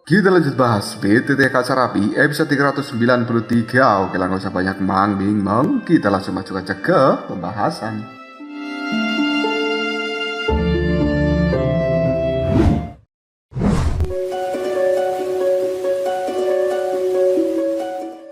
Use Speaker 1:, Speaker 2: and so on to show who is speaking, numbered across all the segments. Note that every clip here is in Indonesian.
Speaker 1: Kita lanjut bahas BTT Kaca Rapi episode 393. Oke, lah nggak usah banyak mang. Kita langsung masuk aja ke pembahasan.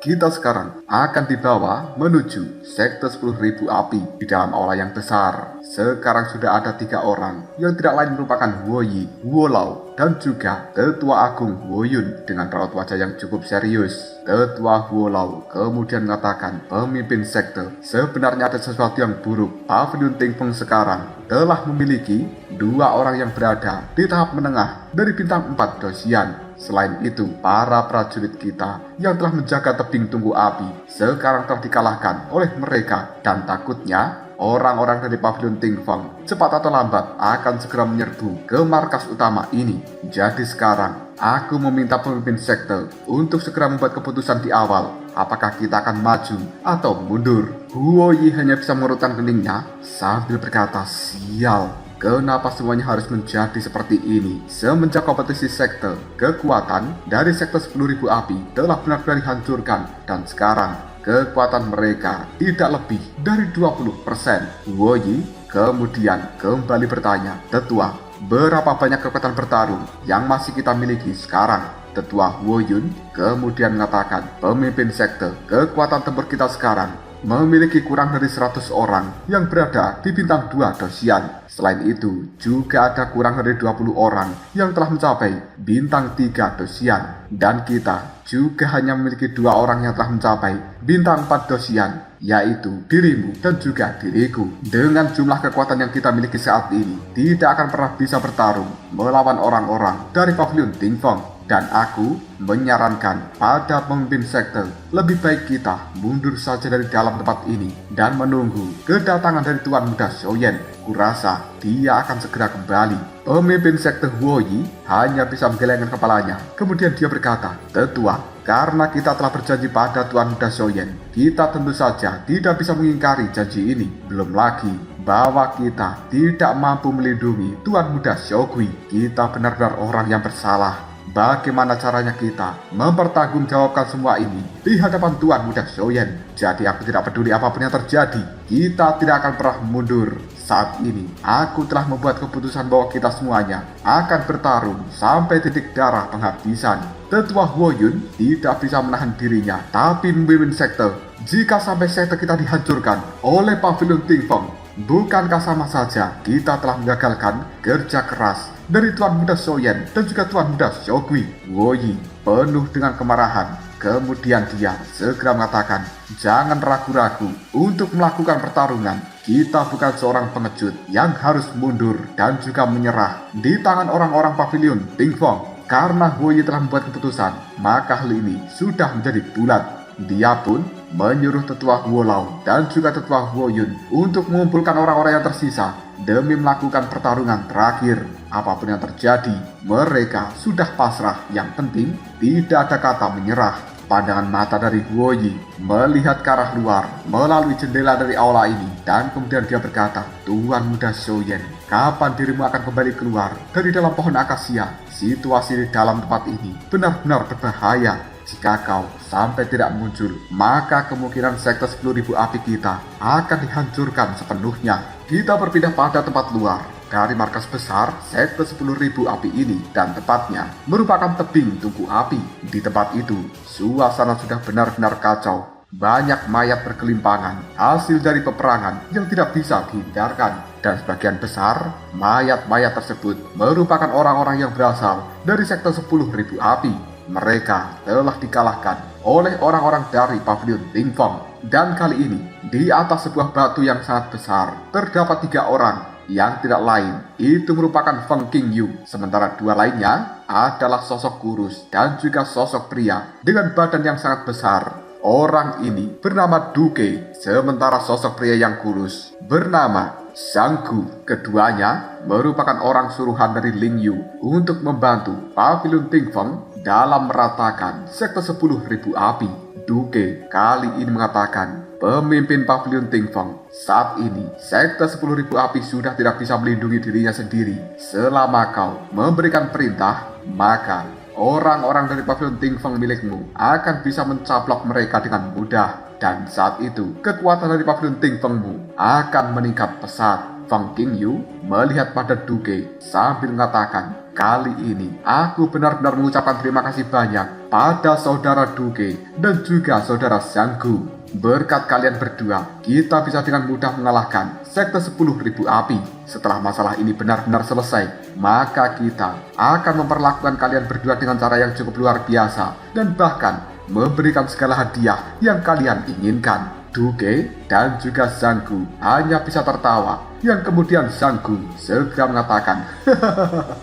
Speaker 1: Kita sekarang akan dibawa menuju sektor 10.000 api di dalam aula yang besar. Sekarang sudah ada 3 orang yang tidak lain merupakan Woyi, Wolao, dan juga Tetua Agung Woyun dengan raut wajah yang cukup serius. Tetua Wolao kemudian mengatakan pemimpin sekte, sebenarnya ada sesuatu yang buruk. Pavilion Tingfeng sekarang telah memiliki 2 orang yang berada di tahap menengah dari bintang 4 Dosian. Selain itu, para prajurit kita yang telah menjaga tebing tunggu api sekarang telah dikalahkan oleh mereka, dan takutnya orang-orang dari Pavilion Tingfeng cepat atau lambat akan segera menyerbu ke markas utama ini. Jadi sekarang aku meminta pemimpin sekte untuk segera membuat keputusan di awal, apakah kita akan maju atau mundur. Huoyi hanya bisa mengerutkan keningnya sambil berkata, sial. Kenapa semuanya harus menjadi seperti ini? Semenjak kompetisi sekte, kekuatan dari sekte 10.000 api telah benar-benar dihancurkan, dan sekarang kekuatan mereka tidak lebih dari 20%. Woyi kemudian kembali bertanya, Tetua, berapa banyak kekuatan bertarung yang masih kita miliki sekarang? Tetua Woyun kemudian mengatakan, pemimpin sekte, kekuatan tempur kita sekarang memiliki kurang dari 100 orang yang berada di bintang 2 Dosian. Selain itu, juga ada kurang dari 20 orang yang telah mencapai bintang 3 Dosian. Dan kita juga hanya memiliki 2 orang yang telah mencapai bintang 4 Dosian, yaitu dirimu dan juga diriku. Dengan jumlah kekuatan yang kita miliki saat ini, tidak akan pernah bisa bertarung melawan orang-orang dari Pavilion Tingfeng. Dan aku menyarankan pada pemimpin sekte, lebih baik kita mundur saja dari dalam tempat ini dan menunggu kedatangan dari Tuan Muda Xiaoyan. Kurasa dia akan segera kembali. Pemimpin sekte Huoyi hanya bisa menggelengkan kepalanya. Kemudian dia berkata, Tetua, karena kita telah berjanji pada Tuan Muda Xiaoyan, kita tentu saja tidak bisa mengingkari janji ini. Belum lagi bahwa kita tidak mampu melindungi Tuan Muda Xiaogui. Kita benar-benar orang yang bersalah. Bagaimana caranya kita mempertanggungjawabkan semua ini di hadapan Tuan Muda Xiaoyan? Jadi aku tidak peduli apapun yang terjadi, kita tidak akan pernah mundur. Saat ini aku telah membuat keputusan bahwa kita semuanya akan bertarung sampai titik darah penghabisan. Tetua Woyun tidak bisa menahan dirinya, tapi memimpin sekte. Jika sampai sekte kita dihancurkan oleh Pavilion Tingfeng, bukankah sama saja kita telah menggagalkan kerja keras dari Tuan Muda Xiaoyan dan juga Tuan Muda Xiaogui? Woyi penuh dengan kemarahan. Kemudian dia segera mengatakan, jangan ragu-ragu untuk melakukan pertarungan. Kita bukan seorang pengecut yang harus mundur dan juga menyerah di tangan orang-orang Pavilion Tingfeng. Karena Woyi telah membuat keputusan, maka hal ini sudah menjadi bulat. Dia pun menyuruh Tetua Wolao dan juga Tetua Woyun untuk mengumpulkan orang-orang yang tersisa demi melakukan pertarungan terakhir. Apapun yang terjadi, mereka sudah pasrah. Yang penting, tidak ada kata menyerah. Pandangan mata dari Woyi melihat ke arah luar melalui jendela dari aula ini, dan kemudian dia berkata, Tuan Muda Xiaoyan, kapan dirimu akan kembali keluar dari dalam pohon akasia? Situasi di dalam tempat ini benar-benar berbahaya. Jika kau sampai tidak muncul, maka kemungkinan sekte 10.000 api kita akan dihancurkan sepenuhnya. Kita berpindah pada tempat luar dari markas besar sekte 10.000 api ini, dan tepatnya merupakan tebing tunggu api. Di tempat itu, suasana sudah benar-benar kacau. Banyak mayat berkelimpangan, hasil dari peperangan yang tidak bisa dihindarkan. Dan sebagian besar mayat-mayat tersebut merupakan orang-orang yang berasal dari sekte 10.000 api. Mereka telah dikalahkan oleh orang-orang dari Pavilion Tingfeng. Dan kali ini, di atas sebuah batu yang sangat besar, terdapat 3 orang yang tidak lain. Itu merupakan Feng Qingyu. Sementara 2 lainnya adalah sosok kurus dan juga sosok pria dengan badan yang sangat besar. Orang ini bernama Duke, sementara sosok pria yang kurus bernama Shanggu. Keduanya merupakan orang suruhan dari Ling Yu untuk membantu Pavilion Tingfeng dalam meratakan sekte 10.000 api. Duke kali ini mengatakan, pemimpin Pavilion Tingfeng, saat ini sekte 10.000 api sudah tidak bisa melindungi dirinya sendiri. Selama kau memberikan perintah, maka orang-orang dari pavilion Tingfeng milikmu akan bisa mencaplok mereka dengan mudah. Dan saat itu, kekuatan dari pavilion Tingfengmu akan meningkat pesat. Feng Qingyu melihat pada Duke sambil mengatakan, kali ini aku benar-benar mengucapkan terima kasih banyak pada saudara Duke dan juga saudara Zhanggu. Berkat kalian berdua, kita bisa dengan mudah mengalahkan sekte 10.000 api. Setelah masalah ini benar-benar selesai, maka kita akan memperlakukan kalian berdua dengan cara yang cukup luar biasa dan bahkan memberikan segala hadiah yang kalian inginkan. Duke dan juga Zhanggu hanya bisa tertawa, yang kemudian Zhanggu segera mengatakan,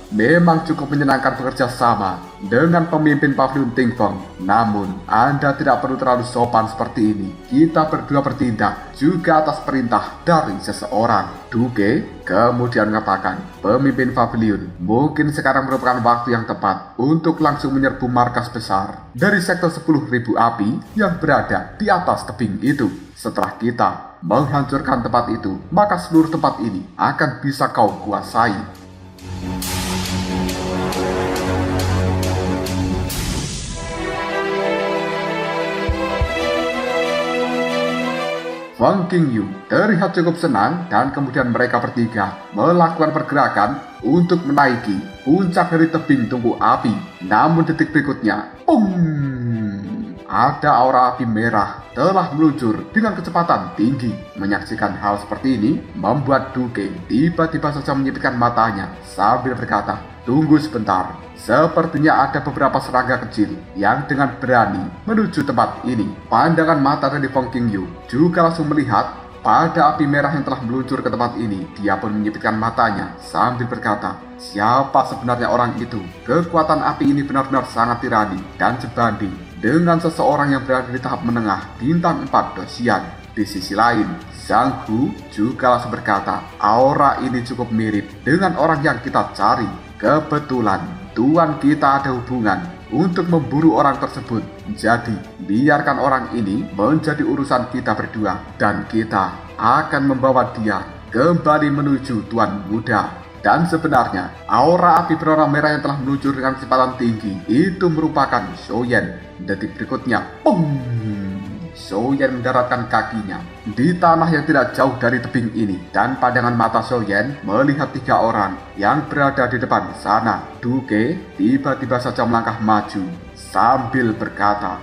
Speaker 1: memang cukup menyenangkan bekerja sama dengan pemimpin pavilion Tingfeng. Namun, Anda tidak perlu terlalu sopan seperti ini. Kita berdua bertindak juga atas perintah dari seseorang. Duke kemudian mengatakan, pemimpin pavilion, mungkin sekarang merupakan waktu yang tepat untuk langsung menyerbu markas besar dari sektor 10.000 api yang berada di atas tebing itu. Setelah kita menghancurkan tempat itu, maka seluruh tempat ini akan bisa kau kuasai. Feng Qingyu terlihat cukup senang dan kemudian mereka bertiga melakukan pergerakan untuk menaiki puncak dari tebing tungku api. Namun detik berikutnya, ada aura api merah telah meluncur dengan kecepatan tinggi. Menyaksikan hal seperti ini membuat Duke tiba-tiba saja menyipitkan matanya sambil berkata, tunggu sebentar. Sepertinya ada beberapa serangga kecil yang dengan berani menuju tempat ini. Pandangan mata dari Feng Qingyu juga langsung melihat pada api merah yang telah meluncur ke tempat ini. Dia pun menyipitkan matanya sambil berkata, siapa sebenarnya orang itu? Kekuatan api ini benar-benar sangat tirani dan sebanding dengan seseorang yang berada di tahap menengah bintang 4 dosian. Di sisi lain, Zhanggu juga langsung berkata, aura ini cukup mirip dengan orang yang kita cari. Kebetulan Tuan kita ada hubungan untuk memburu orang tersebut. Jadi, biarkan orang ini menjadi urusan kita berdua dan kita akan membawa dia kembali menuju Tuan Muda. Dan sebenarnya, aura api berwarna merah yang telah meluncur dengan kecepatan tinggi itu merupakan Shoyen. Detik berikutnya, Shoyen mendaratkan kakinya di tanah yang tidak jauh dari tebing ini. Dan pandangan mata Shoyen melihat 3 orang yang berada di depan sana. Duke tiba-tiba saja melangkah maju sambil berkata,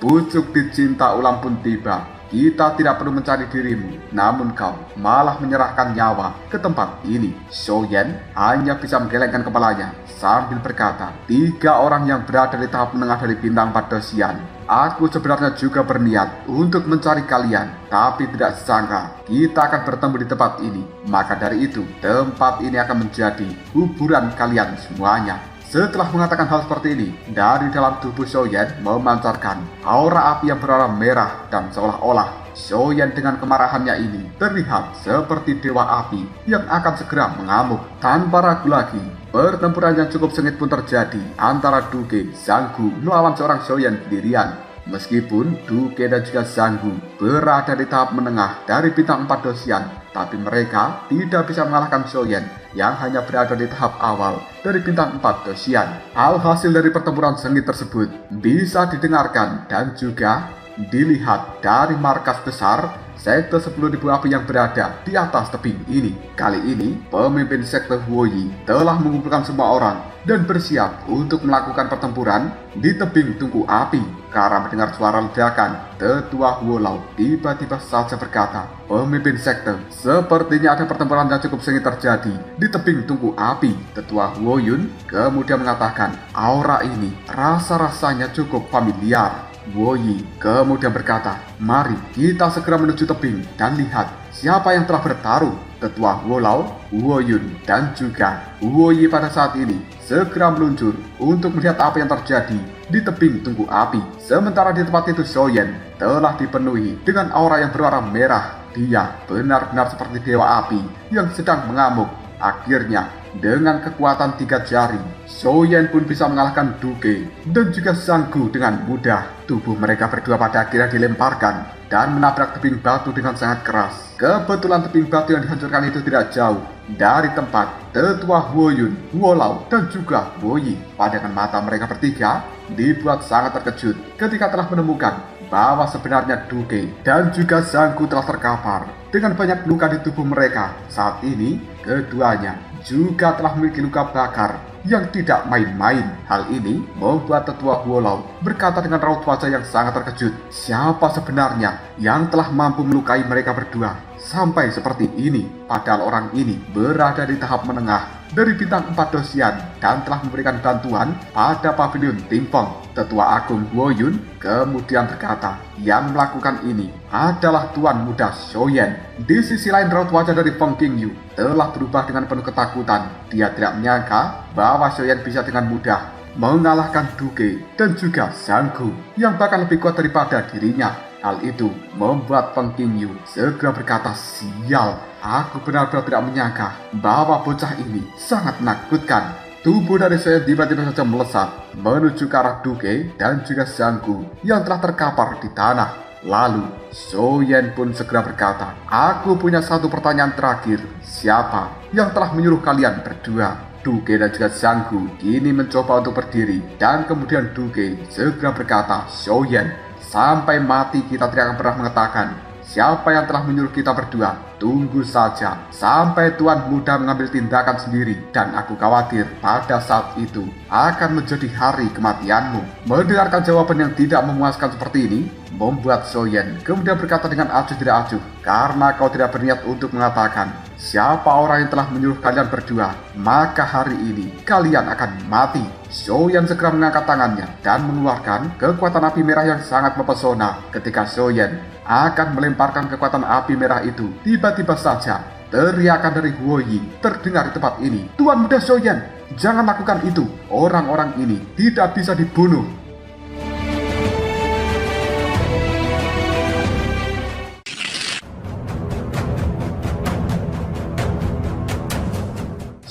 Speaker 1: pucuk dicinta ulam pun tiba. Kita tidak perlu mencari dirimu, namun kau malah menyerahkan nyawa ke tempat ini. Shoyen hanya bisa menggelengkan kepalanya sambil berkata, 3 orang yang berada di tahap menengah dari bintang 4 dosian. Aku sebenarnya juga berniat untuk mencari kalian, tapi tidak sangka kita akan bertemu di tempat ini. Maka dari itu, tempat ini akan menjadi kuburan kalian semuanya. Setelah mengatakan hal seperti ini, dari dalam tubuh Shoyen memancarkan aura api yang berwarna merah dan seolah-olah Shoyen dengan kemarahannya ini terlihat seperti dewa api yang akan segera mengamuk. Tanpa ragu lagi, pertempuran yang cukup sengit pun terjadi antara Duke Zhanggu melawan seorang Shoyen sendirian. Meskipun Duke dan juga Zhanggu berada di tahap menengah dari bintang 4 dosian, tapi mereka tidak bisa mengalahkan Shoyen yang hanya berada di tahap awal dari bintang 4 dosian. Alhasil dari pertempuran sengit tersebut bisa didengarkan dan juga dilihat dari markas besar sekte 10.000 api yang berada di atas tebing ini. Kali ini, pemimpin sekte Huoyi telah mengumpulkan semua orang dan bersiap untuk melakukan pertempuran di tebing tungku api. Karena mendengar suara ledakan, tetua Huolau tiba-tiba saja berkata, pemimpin sekte, sepertinya ada pertempuran yang cukup sengit terjadi di tebing tungku api. Tetua Huoyun kemudian mengatakan, aura ini rasa-rasanya cukup familiar. Huoyi kemudian berkata, mari kita segera menuju tebing dan lihat siapa yang telah bertaruh. Tetua Huolau, Huoyun, dan juga Huoyi pada saat ini segera meluncur untuk melihat apa yang terjadi di tebing tungku api. Sementara di tempat itu Shoyen telah dipenuhi dengan aura yang berwarna merah. Dia benar-benar seperti dewa api yang sedang mengamuk. Akhirnya, dengan kekuatan 3 jari, Shoyen pun bisa mengalahkan Duke dan juga Zhanggu dengan mudah. Tubuh mereka berdua pada akhirnya dilemparkan dan menabrak tebing batu dengan sangat keras. Kebetulan tebing batu yang dihancurkan itu tidak jauh Dari tempat tetua Huoyun, Huolao, dan juga Huoyi, pandangan mata mereka bertiga dibuat sangat terkejut ketika telah menemukan bahwa sebenarnya Duke dan juga Zhanggu telah terkapar dengan banyak luka di tubuh mereka. Saat ini, keduanya juga telah memiliki luka bakar yang tidak main-main. Hal ini membuat tetua Huolao berkata dengan raut wajah yang sangat terkejut, siapa sebenarnya yang telah mampu melukai mereka berdua sampai seperti ini? Padahal orang ini berada di tahap menengah dari bintang 4 dosian dan telah memberikan bantuan pada pavilion Tingfeng. Tetua Agung Huoyun kemudian berkata, yang melakukan ini adalah Tuan Muda Shoyen. Di sisi lain, raut wajah dari Feng Qingyu telah berubah dengan penuh ketakutan. Dia tidak menyangka bahwa Shoyen bisa dengan mudah mengalahkan Duke dan juga Zhanggu yang bahkan lebih kuat daripada dirinya. Hal itu membuat Feng Qingyu segera berkata, sial, aku benar-benar tidak menyangka bahwa bocah ini sangat menakutkan. Tubuh dari Shoyen tiba-tiba saja melesat menuju ke arah Duke dan juga Zhanggu yang telah terkapar di tanah. Lalu Shoyen pun segera berkata, aku punya satu pertanyaan terakhir. Siapa yang telah menyuruh kalian berdua? Duke dan juga Zhanggu kini mencoba untuk berdiri dan kemudian Duke segera berkata, Shoyen, sampai mati kita tidak akan pernah mengatakan siapa yang telah menyuruh kita berdua. Tunggu saja sampai Tuan Muda mengambil tindakan sendiri, dan aku khawatir pada saat itu akan menjadi hari kematianmu. Mendengarkan jawaban yang tidak memuaskan seperti ini membuat Shoyen kemudian berkata dengan acuh tidak acuh, karena kau tidak berniat untuk mengatakan siapa orang yang telah menyuruh kalian berdua, maka hari ini kalian akan mati. Shoyen segera mengangkat tangannya dan mengeluarkan kekuatan api merah yang sangat mempesona. Ketika Shoyen akan melemparkan kekuatan api merah itu, tiba-tiba saja teriakan dari Huoyi terdengar di tempat ini. Tuan Muda Shoyen, jangan lakukan itu. Orang-orang ini tidak bisa dibunuh.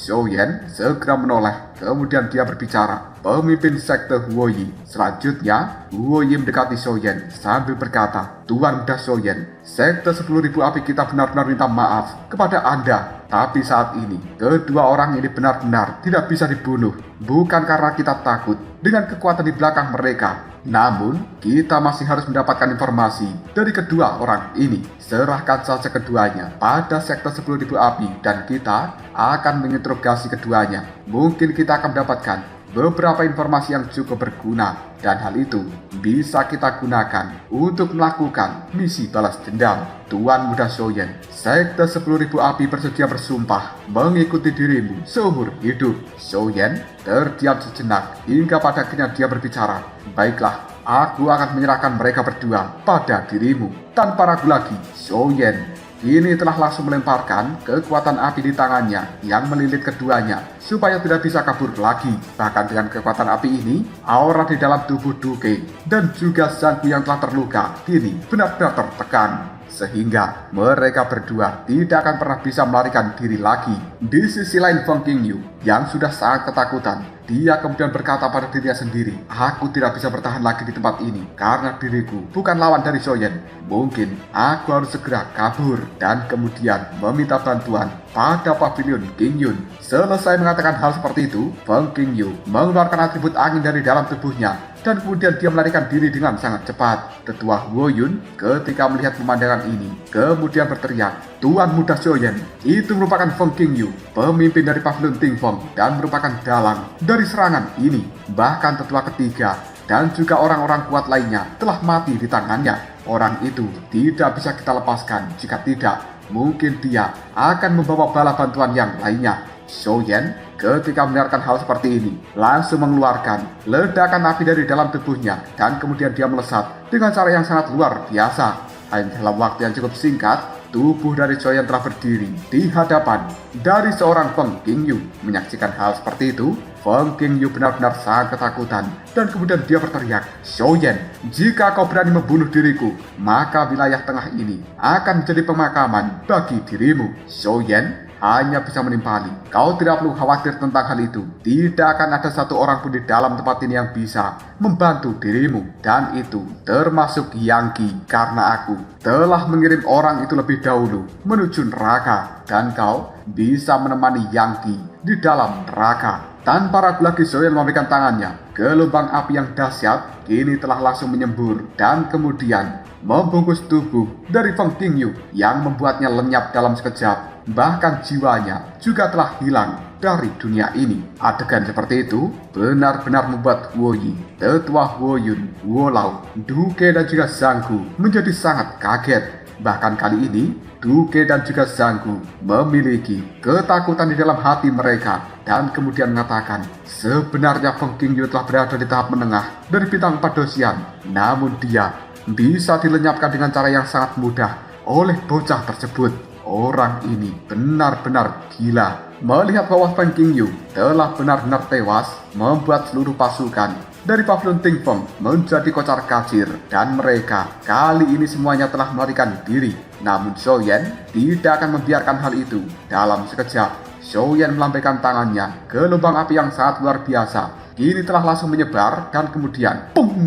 Speaker 1: Shoyen segera menoleh, kemudian dia berbicara, pemimpin sekte Huoyi. Selanjutnya, Huoyi mendekati Shoyen sambil berkata, Tuan Muda Shoyen, sekte 10.000 api kita benar-benar minta maaf kepada Anda. Tapi saat ini, kedua orang ini benar-benar tidak bisa dibunuh. Bukan karena kita takut dengan kekuatan di belakang mereka, namun kita masih harus mendapatkan informasi dari kedua orang ini. Serahkan saja keduanya pada sekte 10.000 api dan kita akan menginterogasi keduanya. Mungkin kita akan mendapatkan beberapa informasi yang cukup berguna, dan hal itu bisa kita gunakan untuk melakukan misi balas dendam. Tuan Muda Shoyen, sekte 10.000 api bersedia bersumpah mengikuti dirimu seumur hidup. Shoyen terdiam sejenak hingga pada akhirnya dia berbicara, baiklah, aku akan menyerahkan mereka berdua pada dirimu. Tanpa ragu lagi, Shoyen kini telah langsung melemparkan kekuatan api di tangannya yang melilit keduanya supaya tidak bisa kabur lagi. Bahkan dengan kekuatan api ini, aura di dalam tubuh Duke dan juga Zhanggu yang telah terluka kini benar-benar tertekan, sehingga mereka berdua tidak akan pernah bisa melarikan diri lagi. Di sisi lain, Feng Qingyu yang sudah sangat ketakutan, dia kemudian berkata pada dirinya sendiri, aku tidak bisa bertahan lagi di tempat ini karena diriku bukan lawan dari Shoyen. Mungkin aku harus segera kabur dan kemudian meminta bantuan pada pavilion Qingyun. Selesai mengatakan hal seperti itu, Feng Qingyu mengeluarkan atribut angin dari dalam tubuhnya dan kemudian dia melarikan diri dengan sangat cepat. Tetua Huoyun ketika melihat pemandangan ini kemudian berteriak, Tuan Muda Shoyen, itu merupakan Feng Qingyu, pemimpin dari pavilion Tingfeng dan merupakan dalang dari serangan ini. Bahkan tetua ketiga dan juga orang-orang kuat lainnya telah mati di tangannya. Orang itu tidak bisa kita lepaskan, jika tidak mungkin dia akan membawa bala bantuan yang lainnya. Shoyen ketika mendengarkan hal seperti ini langsung mengeluarkan ledakan api dari dalam tubuhnya dan kemudian dia melesat dengan cara yang sangat luar biasa. Hanya dalam waktu yang cukup singkat, tubuh dari Shoyen telah berdiri di hadapan dari seorang Feng Qingyu. Menyaksikan hal seperti itu, Feng Qingyu benar-benar sangat ketakutan dan kemudian dia berteriak, Shoyen, jika kau berani membunuh diriku, maka wilayah tengah ini akan menjadi pemakaman bagi dirimu. Shoyen hanya bisa menimpali. Kau tidak perlu khawatir tentang hal itu. Tidak akan ada satu orang pun di dalam tempat ini yang bisa membantu dirimu. Dan itu termasuk Yangki, karena aku telah mengirim orang itu lebih dahulu menuju neraka. Dan kau bisa menemani Yangki di dalam neraka. Tanpa ragu lagi, Xiaoyan memberikan tangannya. Gelombang api yang dahsyat kini telah langsung menyembur dan kemudian membungkus tubuh dari Feng Qingyu yang membuatnya lenyap dalam sekejap. Bahkan jiwanya juga telah hilang dari dunia ini. Adegan seperti itu benar-benar membuat Huo Yi, tetua Huo Yun, Huo Lao, Duke dan juga Zhanggu menjadi sangat kaget. Bahkan kali ini Duke dan juga Zhanggu memiliki ketakutan di dalam hati mereka dan kemudian mengatakan sebenarnya Feng Qingyu telah berada di tahap menengah dari bintang 4 dosian, namun dia bisa dilenyapkan dengan cara yang sangat mudah oleh bocah tersebut. Orang ini benar-benar gila. Melihat bahwa Feng Qingyu telah benar-benar tewas, membuat seluruh pasukan dari Pavilion Tingfeng menjadi kocar kacir dan mereka kali ini semuanya telah melarikan diri. Namun Xiaoyan tidak akan membiarkan hal itu. Dalam sekejap, Xiaoyan melambaikan tangannya. Gelombang api yang sangat luar biasa kini telah langsung menyebar dan kemudian pung!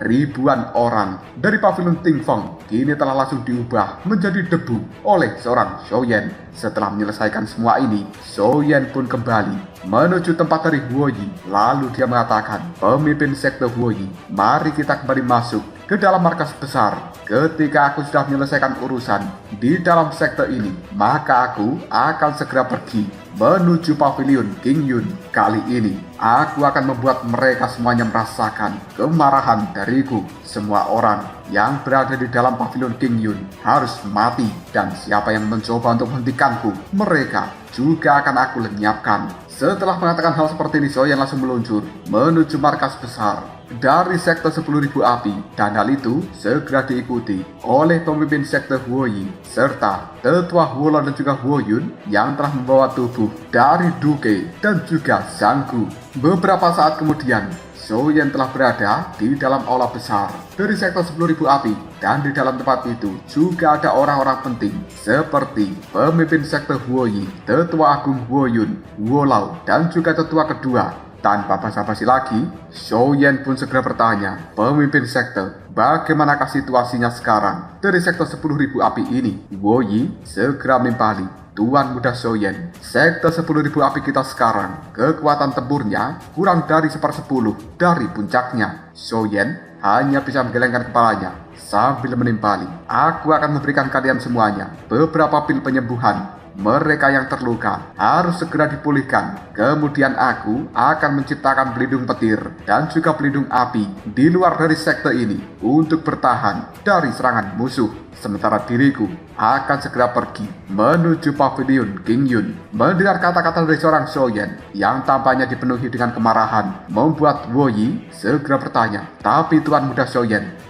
Speaker 1: Ribuan orang dari Pavilion Tingfeng kini telah langsung diubah menjadi debu oleh seorang Xiaoyan. Setelah menyelesaikan semua ini, Xiaoyan pun kembali menuju tempat dari Huo Yi. Lalu dia mengatakan, pemimpin sekte Huo Yi, mari kita kembali masuk ke dalam markas besar. Ketika aku sudah menyelesaikan urusan di dalam sekte ini, maka aku akan segera pergi menuju Pavilion Qingyun. Kali ini, aku akan membuat mereka semuanya merasakan kemarahan dariku. Semua orang yang berada di dalam Pavilion Qingyun harus mati, dan siapa yang mencoba untuk menghentikanku, mereka juga akan aku lenyapkan. Setelah mengatakan hal seperti ini, Xiaoyan langsung meluncur menuju markas besar dari sekte 10.000 api, dan hal itu segera diikuti oleh pemimpin sekte Huo Yi serta tetua Huo Lao dan juga Huo Yun yang telah membawa tubuh dari Duke dan juga Zhanggu. Beberapa saat kemudian, Xiaoyan telah berada di dalam aula besar dari sekte 10.000 api, dan di dalam tempat itu juga ada orang-orang penting seperti pemimpin sekte Huo Yi, tetua agung Huo Yun, Huo Lao dan juga tetua kedua. Tanpa basa-basi lagi, Xiaoyan pun segera bertanya, pemimpin sekte, bagaimanakah situasinya sekarang dari sekte 10.000 api ini? Huo Yi segera menimpali, Tuan Muda Xiaoyan, sekte 10.000 api kita sekarang, kekuatan tempurnya kurang dari 1/10 dari puncaknya. Xiaoyan hanya bisa menggelengkan kepalanya sambil menimpali, aku akan memberikan kalian semuanya beberapa pil penyembuhan. Mereka yang terluka harus segera dipulihkan. Kemudian aku akan menciptakan pelindung petir dan juga pelindung api di luar dari sekte ini untuk bertahan dari serangan musuh. Sementara diriku akan segera pergi menuju Pavilion Qingyun. Mendengar kata-kata dari seorang Xiaoyan yang tampaknya dipenuhi dengan kemarahan, membuat Huo Yi segera bertanya, tapi Tuan Muda Xiaoyan,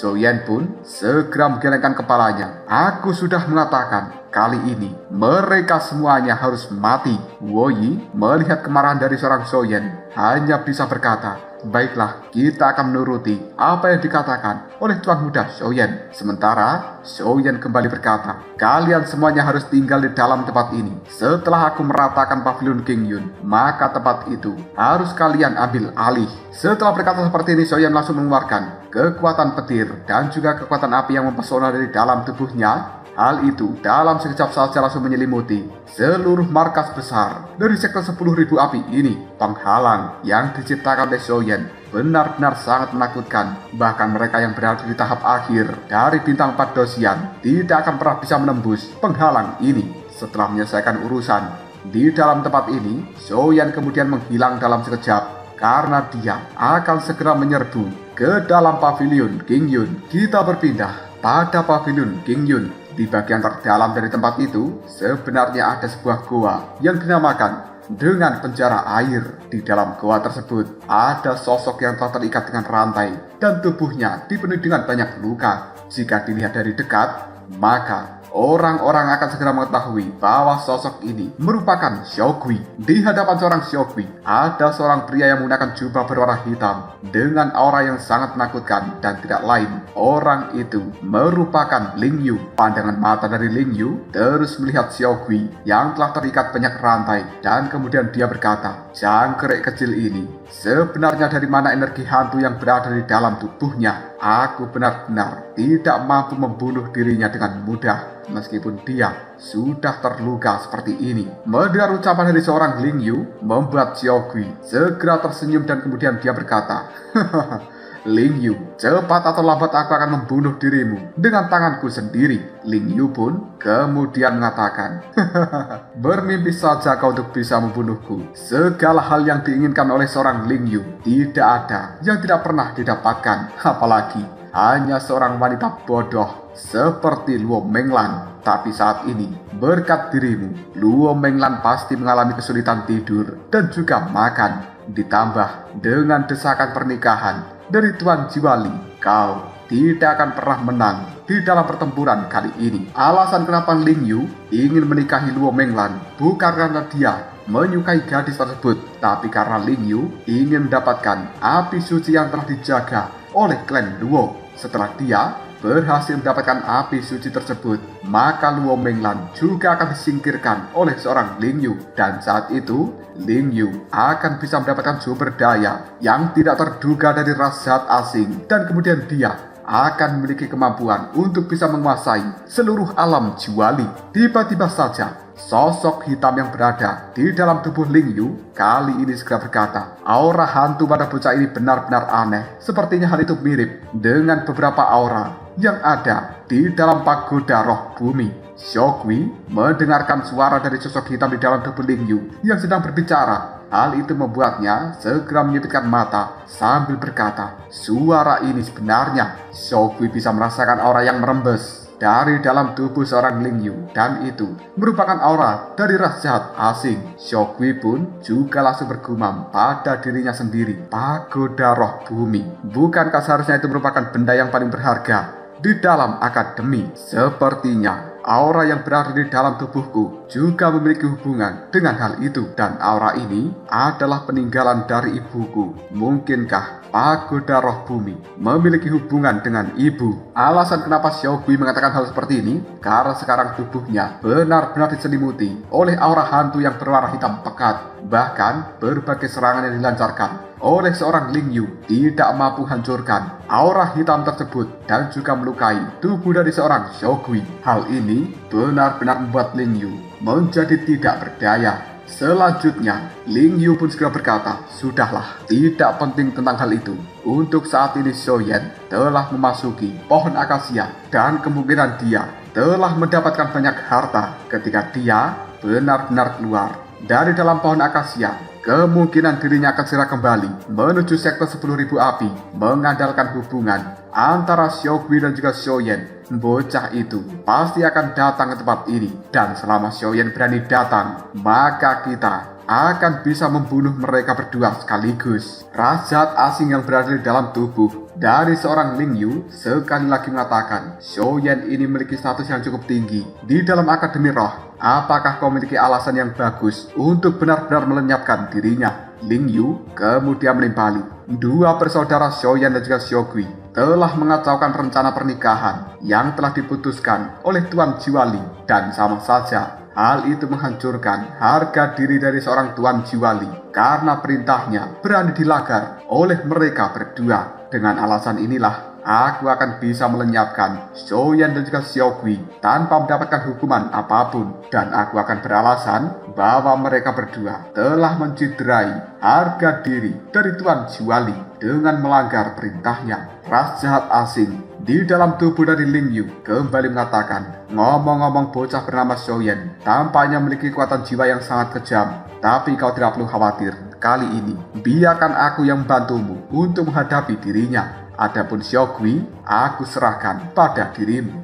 Speaker 1: Xiaoyan pun segera menggelengkan kepalanya. Aku sudah mengatakan, kali ini mereka semuanya harus mati. Huo Yi melihat kemarahan dari seorang Xiaoyan hanya bisa berkata, baiklah, kita akan menuruti apa yang dikatakan oleh Tuan Muda Xiaoyan. Sementara Xiaoyan kembali berkata, kalian semuanya harus tinggal di dalam tempat ini. Setelah aku meratakan Pavilion Qingyun, maka tempat itu harus kalian ambil alih. Setelah berkata seperti ini, Xiaoyan langsung mengeluarkan kekuatan petir dan juga kekuatan api yang mempesona dari dalam tubuhnya. Hal itu dalam sekejap saja langsung menyelimuti seluruh markas besar dari sekte 10.000 api ini. Penghalang yang diciptakan oleh Xiaoyan benar-benar sangat menakutkan. Bahkan mereka yang berada di tahap akhir dari bintang 4 dosian tidak akan pernah bisa menembus penghalang ini. Setelah menyelesaikan urusan di dalam tempat ini, Xiaoyan kemudian menghilang dalam sekejap karena dia akan segera menyerbu ke dalam Pavilion Qingyun. Kita berpindah pada Pavilion Qingyun. Di bagian terdalam dari tempat itu, sebenarnya ada sebuah goa yang dinamakan dengan penjara air. Di dalam goa tersebut, ada sosok yang telah terikat dengan rantai dan tubuhnya dipenuhi dengan banyak luka. Jika dilihat dari dekat, maka orang-orang akan segera mengetahui bahwa sosok ini merupakan Xiaogui. Di hadapan seorang Xiaogui, ada seorang pria yang menggunakan jubah berwarna hitam dengan aura yang sangat menakutkan dan tidak lain. Orang itu merupakan Ling Yu. Pandangan mata dari Ling Yu terus melihat Xiaogui yang telah terikat banyak rantai dan kemudian dia berkata, "Jangkrik kecil ini, sebenarnya dari mana energi hantu yang berada di dalam tubuhnya? Aku benar-benar tidak mampu membunuh dirinya dengan mudah meskipun dia sudah terluka seperti ini." Mendengar ucapan dari seorang Ling Yu membuat Xiaogui segera tersenyum dan kemudian dia berkata, "Ling Yu, cepat atau lambat aku akan membunuh dirimu dengan tanganku sendiri." Ling Yu pun kemudian mengatakan, "Bermimpi saja kau untuk bisa membunuhku. Segala hal yang diinginkan oleh seorang Ling Yu tidak ada yang tidak pernah didapatkan, apalagi hanya seorang wanita bodoh seperti Luo Menglan. Tapi saat ini, berkat dirimu, Luo Menglan pasti mengalami kesulitan tidur dan juga makan. Ditambah dengan desakan pernikahan dari Tuan Jiwali, kau tidak akan pernah menang di dalam pertempuran kali ini." Alasan kenapa Ling Yu ingin menikahi Luo Menglan bukan karena dia menyukai gadis tersebut, tapi karena Ling Yu ingin mendapatkan api suci yang telah dijaga oleh klan Luo. Setelah dia berhasil mendapatkan api suci tersebut, maka Luo Menglan juga akan disingkirkan oleh seorang Ling Yu. Dan saat itu, Ling Yu akan bisa mendapatkan sumber daya yang tidak terduga dari ras jahat asing. Dan kemudian dia akan memiliki kemampuan untuk bisa menguasai seluruh alam Jiwali. Tiba-tiba saja, sosok hitam yang berada di dalam tubuh Ling Yu kali ini segera berkata, "Aura hantu pada bocah ini benar-benar aneh. Sepertinya hal itu mirip dengan beberapa aura yang ada di dalam pagoda roh bumi." Xiaogui mendengarkan suara dari sosok hitam di dalam tubuh Ling Yu yang sedang berbicara. Hal itu membuatnya segera menyipitkan mata sambil berkata, "Suara ini sebenarnya." Xiaogui bisa merasakan aura yang merembes dari dalam tubuh seorang Ling Yu, dan itu merupakan aura dari ras jahat asing. Xiaogui pun juga langsung bergumam pada dirinya sendiri, pagoda roh bumi. Bukankah seharusnya itu merupakan benda yang paling berharga di dalam akademi? Sepertinya aura yang berada di dalam tubuhku juga memiliki hubungan dengan hal itu, dan aura ini adalah peninggalan dari ibuku. Mungkinkah pagoda roh bumi memiliki hubungan dengan ibu? Alasan kenapa Xiaogui mengatakan hal seperti ini karena sekarang tubuhnya benar-benar diselimuti oleh aura hantu yang berwarna hitam pekat. Bahkan berbagai serangan yang dilancarkan oleh seorang Ling Yu tidak mampu hancurkan aura hitam tersebut dan juga melukai tubuh dari seorang Xiaogui. Hal ini benar-benar membuat Ling Yu menjadi tidak berdaya. Selanjutnya, Ling Yu pun segera berkata, "Sudahlah, tidak penting tentang hal itu. Untuk saat ini Xiaoyan telah memasuki pohon akasia dan kemungkinan dia telah mendapatkan banyak harta ketika dia benar-benar keluar dari dalam pohon akasia. Kemungkinan dirinya akan segera kembali menuju sektor 10.000 api, mengandalkan hubungan antara Xiaogui dan juga Xiaoyan. Bocah itu pasti akan datang ke tempat ini, dan selama Xiaoyan berani datang, maka kita akan bisa membunuh mereka berdua sekaligus." Ras jahat asing yang berada di dalam tubuh dari seorang Ling Yu sekali lagi mengatakan, "Xiaoyan ini memiliki status yang cukup tinggi di dalam Akademi Roh. Apakah kau memiliki alasan yang bagus untuk benar-benar melenyapkan dirinya?" Ling Yu kemudian menimpali, "Dua bersaudara Xiaoyan dan juga Xiaogui telah mengacaukan rencana pernikahan yang telah diputuskan oleh Tuan Jiwali, dan sama saja hal itu menghancurkan harga diri dari seorang Tuan Jiwali karena perintahnya berani dilanggar oleh mereka berdua. Dengan alasan inilah aku akan bisa melenyapkan Xiaoyan dan juga Xiaogui tanpa mendapatkan hukuman apapun, dan aku akan beralasan bahwa mereka berdua telah menciderai harga diri dari Tuan Jiwali dengan melanggar perintahnya." Ras jahat asing di dalam tubuh dari Ling Yu kembali mengatakan, "Ngomong-ngomong, bocah bernama Xiaoyan tampaknya memiliki kekuatan jiwa yang sangat kejam. Tapi kau tidak perlu khawatir. Kali ini biarkan aku yang membantumu untuk menghadapi dirinya. Adapun Xiaogui, aku serahkan pada dirimu."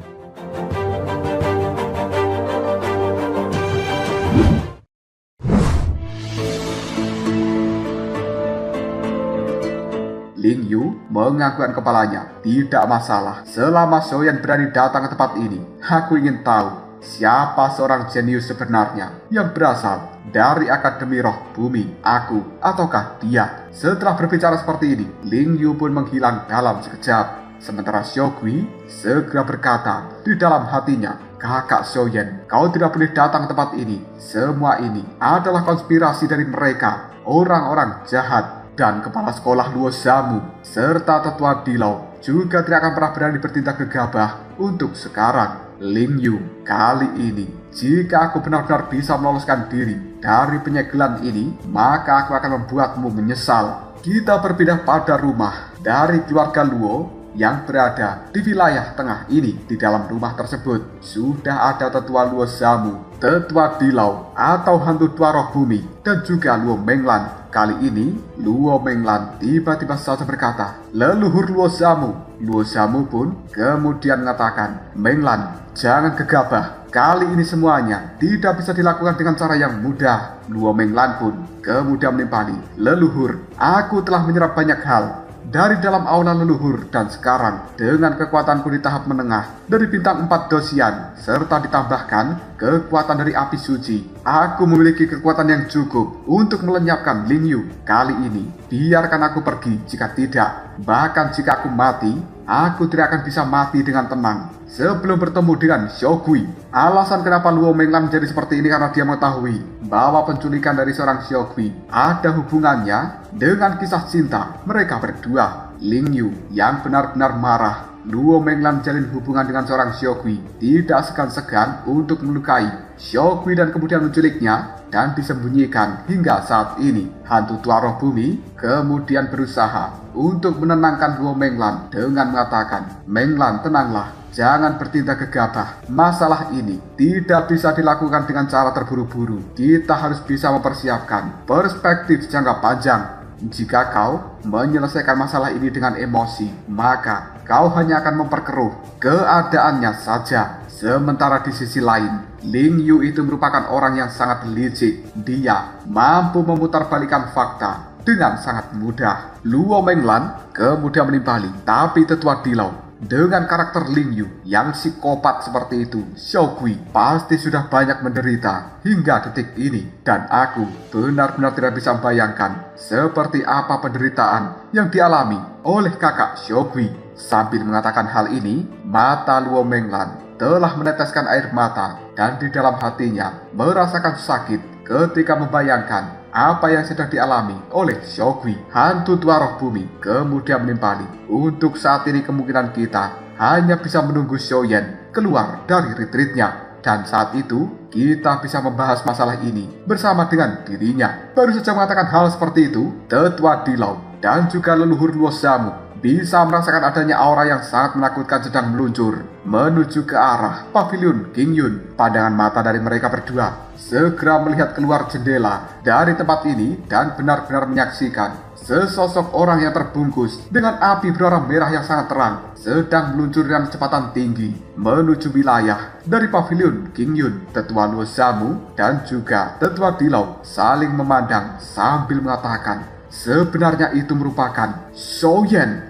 Speaker 1: Ling Yu menganggukkan kepalanya. Tidak masalah, selama Xiaoyan berani datang ke tempat ini, aku ingin tahu siapa seorang jenius sebenarnya yang berasal dari Akademi Roh Bumi, aku ataukah dia? Setelah berbicara seperti ini, Ling Yu pun menghilang dalam sekejap. Sementara Xiaogui segera berkata di dalam hatinya, "Kakak Xiaoyan, kau tidak boleh datang ke tempat ini. Semua ini adalah konspirasi dari mereka, orang-orang jahat dan kepala sekolah Luo Zamu serta tetua Dilau juga tidak akan pernah berani bertindak gegabah untuk sekarang. Ling Yu, kali ini jika aku benar-benar bisa meloloskan diri dari penyegelan ini, maka aku akan membuatmu menyesal." Kita berpindah pada rumah dari keluarga Luo yang berada di wilayah tengah ini. Di dalam rumah tersebut sudah ada tetua Luo Zamu, tetua Dilau atau hantu tua roh bumi, dan juga Luo Menglan. Kali ini Luo Menglan tiba-tiba saja berkata, "Leluhur Luo Zamu." Luo Zamu pun kemudian mengatakan, "Menglan, jangan gegabah. Kali ini semuanya tidak bisa dilakukan dengan cara yang mudah." Luo Menglan pun kemudian menimpali, "Leluhur, aku telah menyerap banyak hal dari dalam aula leluhur, dan sekarang dengan kekuatanku di tahap menengah dari bintang 4 dosian serta ditambahkan kekuatan dari api suci, aku memiliki kekuatan yang cukup untuk melenyapkan Ling Yu. Kali ini biarkan aku pergi. Jika tidak, bahkan jika aku mati, aku tidak akan bisa mati dengan tenang sebelum bertemu dengan Xiaogui." Alasan kenapa Luo Menglan menjadi seperti ini karena dia mengetahui bahwa penculikan dari seorang Xiaogui ada hubungannya dengan kisah cinta mereka berdua. Ling Yu yang benar-benar marah. Luo Menglan menjalin hubungan dengan seorang Xiaogui, tidak segan-segan untuk melukai Xiaogui dan kemudian menculiknya dan disembunyikan hingga saat ini. Hantu tua roh bumi kemudian berusaha untuk menenangkan Luo Menglan dengan mengatakan, "Menglan, tenanglah. Jangan bertindak gegabah. Masalah ini tidak bisa dilakukan dengan cara terburu-buru. Kita harus bisa mempersiapkan perspektif jangka panjang. Jika kau menyelesaikan masalah ini dengan emosi, maka kau hanya akan memperkeruh keadaannya saja." Sementara di sisi lain, Ling Yu itu merupakan orang yang sangat licik. Dia mampu memutarbalikkan fakta dengan sangat mudah. Luo Menglan kemudian menimpali, tapi tetua Dilau dengan karakter Ling Yu yang psikopat seperti itu, Xiaogui pasti sudah banyak menderita hingga detik ini. Dan aku benar-benar tidak bisa membayangkan seperti apa penderitaan yang dialami oleh kakak Xiaogui. Sambil mengatakan hal ini, mata Luo Menglan telah meneteskan air mata dan di dalam hatinya merasakan sakit ketika membayangkan apa yang sedang dialami oleh Xiaogui. Hantu tua roh bumi kemudian menimpali. Untuk saat ini kemungkinan kita hanya bisa menunggu Xiaoyan keluar dari retreatnya. Dan saat itu kita bisa membahas masalah ini bersama dengan dirinya. Baru saja mengatakan hal seperti itu, tetua Dilau dan juga leluhur Luo Zamu bisa merasakan adanya aura yang sangat menakutkan sedang meluncur menuju ke arah pavilion King Yun. Pandangan mata dari mereka berdua segera melihat keluar jendela dari tempat ini dan benar-benar menyaksikan sesosok orang yang terbungkus dengan api berwarna merah yang sangat terang sedang meluncur dengan kecepatan tinggi menuju wilayah dari pavilion King Yun. Tetua Luo Zamu dan juga tetua Dilau saling memandang sambil mengatakan, sebenarnya itu merupakan Xiaoyan.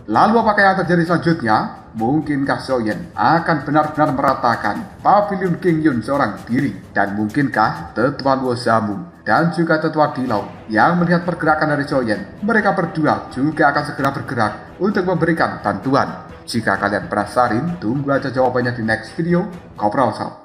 Speaker 1: Lalu apakah yang terjadi selanjutnya? Mungkinkah Xiaoyan akan benar-benar meratakan pavilion King Yun seorang diri? Dan mungkinkah tetua Luo Zamu dan juga tetua Dilau yang melihat pergerakan dari Xiaoyan, mereka berdua juga akan segera bergerak untuk memberikan bantuan? Jika kalian penasaran, tunggu aja jawabannya di next video. Ngobrol sob.